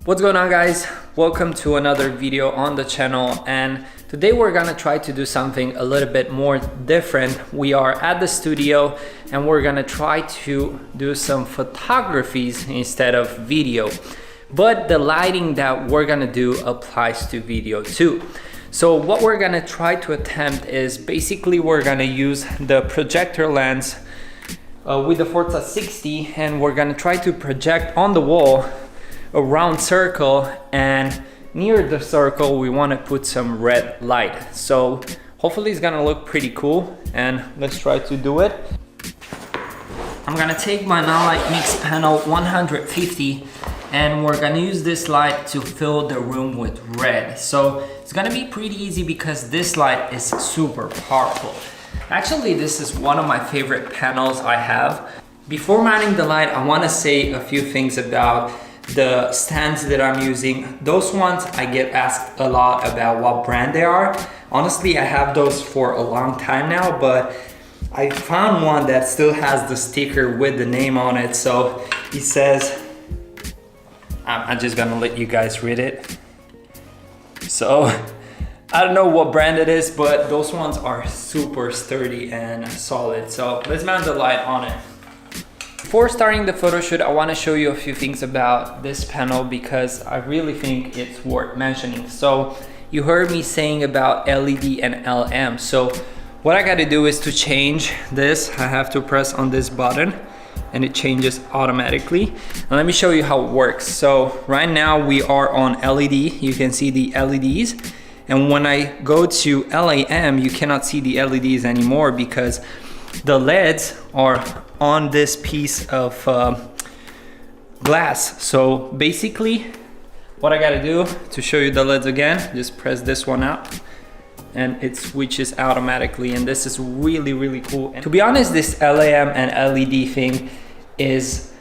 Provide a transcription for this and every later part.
What's going on, guys? Welcome to another video on the channel, and today we're gonna try to do something a little bit more different. We are at the studio and we're gonna try to do some photographies instead of video, but the lighting that we're gonna do applies to video too. So what we're gonna try to attempt is basically we're gonna use the projector lens with the Forza 60, and we're gonna try to project on the wall a round circle, and near the circle we want to put some red light. So hopefully it's gonna look pretty cool, and let's try to do it. I'm gonna take my NANLITE Mixpanel 150 and we're gonna use this light to fill the room with red. So it's gonna be pretty easy because this light is super powerful. Actually, this is one of my favorite panels I have. Before mounting the light, I want to say a few things about the stands that I'm using. Those ones I get asked a lot about what brand they are. Honestly, I have those for a long time now, but I found one that still has the sticker with the name on it. So it says, I'm just gonna let you guys read it. So I don't know what brand it is, but those ones are super sturdy and solid. So let's mount the light on it. Before starting the photo shoot, I want to show you a few things about this panel because I really think it's worth mentioning. So you heard me saying about LED and LM. So what I got to do is to change this. I have to press on this button and it changes automatically. And let me show you how it works. So right now we are on LED. You can see the LEDs. And when I go to LAM, you cannot see the LEDs anymore because the LEDs are on this piece of glass. So basically what I gotta do to show you the LEDs again, just press this one out and it switches automatically, and this is really cool. And to be honest, this LAM and LED thing is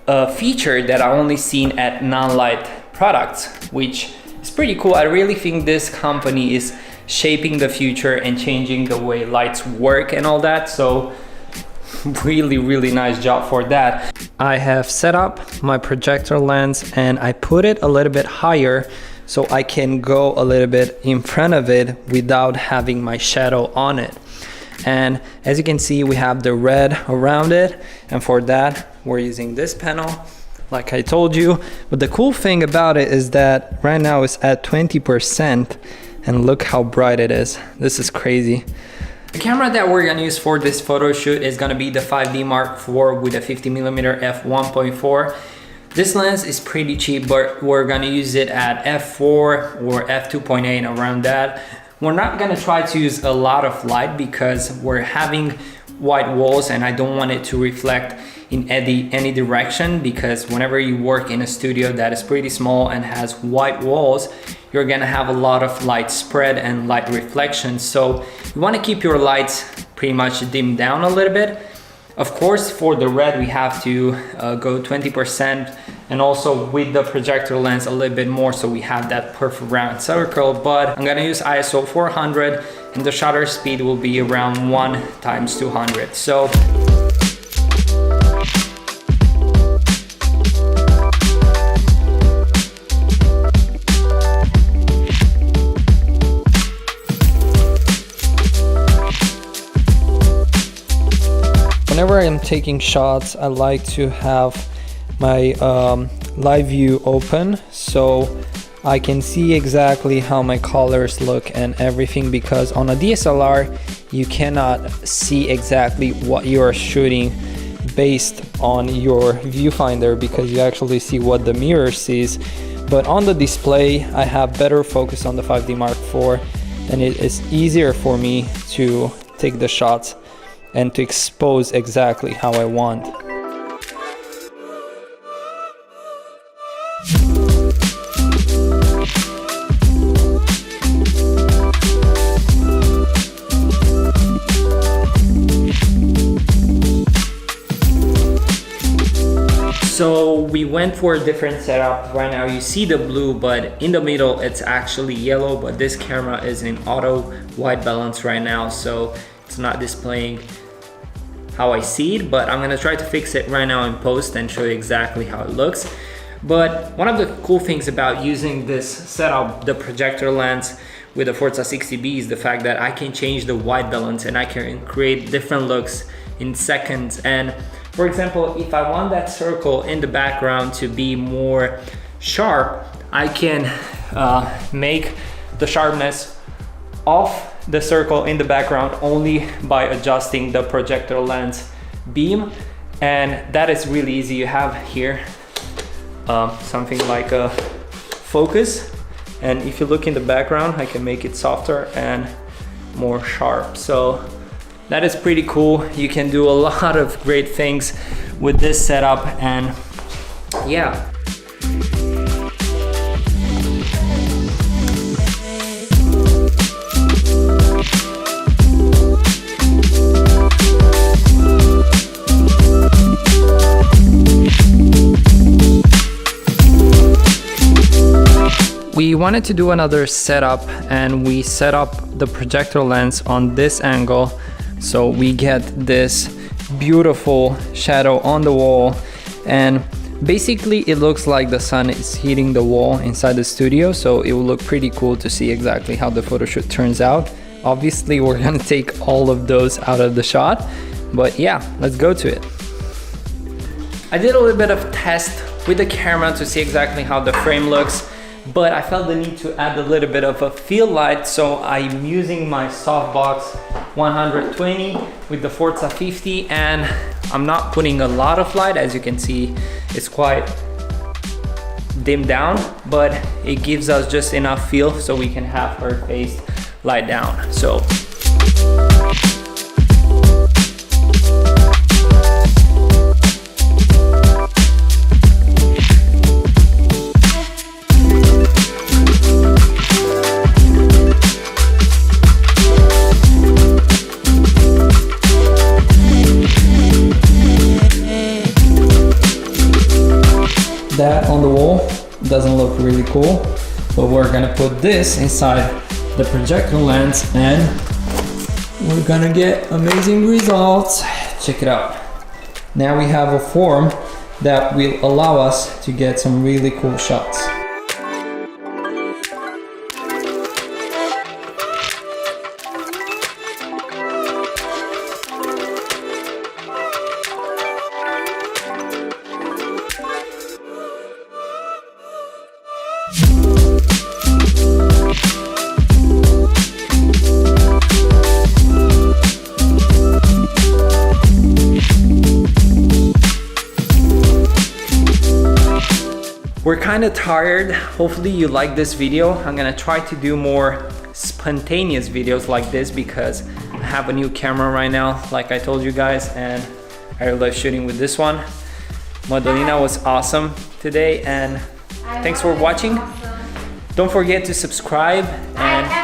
a feature that I only seen at NANLITE products, which is pretty cool. I really think this company is shaping the future and changing the way lights work and all that. So really nice job for that. I have set up my projector lens and I put it a little bit higher so I can go a little bit in front of it without having my shadow on it. And as you can see, we have the red around it, and for that we're using this panel like I told you. But the cool thing about it is that right now it's at 20%, and look how bright it is. This is crazy. The camera that we're gonna use for this photo shoot is gonna be the 5D Mark IV with a 50mm f1.4. This lens is pretty cheap, but we're gonna use it at f4 or f2.8, around that. We're not gonna try to use a lot of light because we're having white walls and I don't want it to reflect in any direction, because whenever you work in a studio that is pretty small and has white walls, you're gonna have a lot of light spread and light reflection. So you wanna keep your lights pretty much dimmed down a little bit. Of course, for the red, we have to go 20%, and also with the projector lens a little bit more, so we have that perfect round circle. But I'm gonna use ISO 400 and the shutter speed will be around 1x200. So whenever I'm taking shots, I like to have my live view open so I can see exactly how my colors look and everything, because on a DSLR you cannot see exactly what you are shooting based on your viewfinder, because you actually see what the mirror sees. But on the display I have better focus on the 5D Mark IV, and it is easier for me to take the shots and to expose exactly how I want. So we went for a different setup. Right now you see the blue, but in the middle it's actually yellow, but this camera is in auto white balance right now, so it's not displaying how I see it, but I'm gonna try to fix it right now in post and show you exactly how it looks. But one of the cool things about using this setup, the projector lens with the Forza 60B, is the fact that I can change the white balance and I can create different looks in seconds. And for example, if I want that circle in the background to be more sharp, I can make the sharpness of the circle in the background only by adjusting the projector lens beam, and that is really easy. You have here something like a focus, and if you look in the background, I can make it softer and more sharp. So that is pretty cool. You can do a lot of great things with this setup, and yeah. We wanted to do another setup, and we set up the projector lens on this angle so we get this beautiful shadow on the wall, and basically it looks like the sun is hitting the wall inside the studio, so it will look pretty cool to see exactly how the photo shoot turns out. Obviously we're gonna take all of those out of the shot, but yeah, let's go to it. I did a little bit of test with the camera to see exactly how the frame looks, but I felt the need to add a little bit of a field light, so I'm using my softbox 120 with the Forza 50, and I'm not putting a lot of light. As you can see, it's quite dimmed down, but it gives us just enough feel so we can have her face light down. So that on the wall doesn't look really cool, but we're gonna put this inside the projector lens and we're gonna get amazing results. Check it out. Now we have a form that will allow us to get some really cool shots. We're kind of tired. Hopefully you like this video. I'm gonna try to do more spontaneous videos like this because I have a new camera right now, like I told you guys, and I love shooting with this one. Madalina was awesome today, and thanks for watching. Don't forget to subscribe and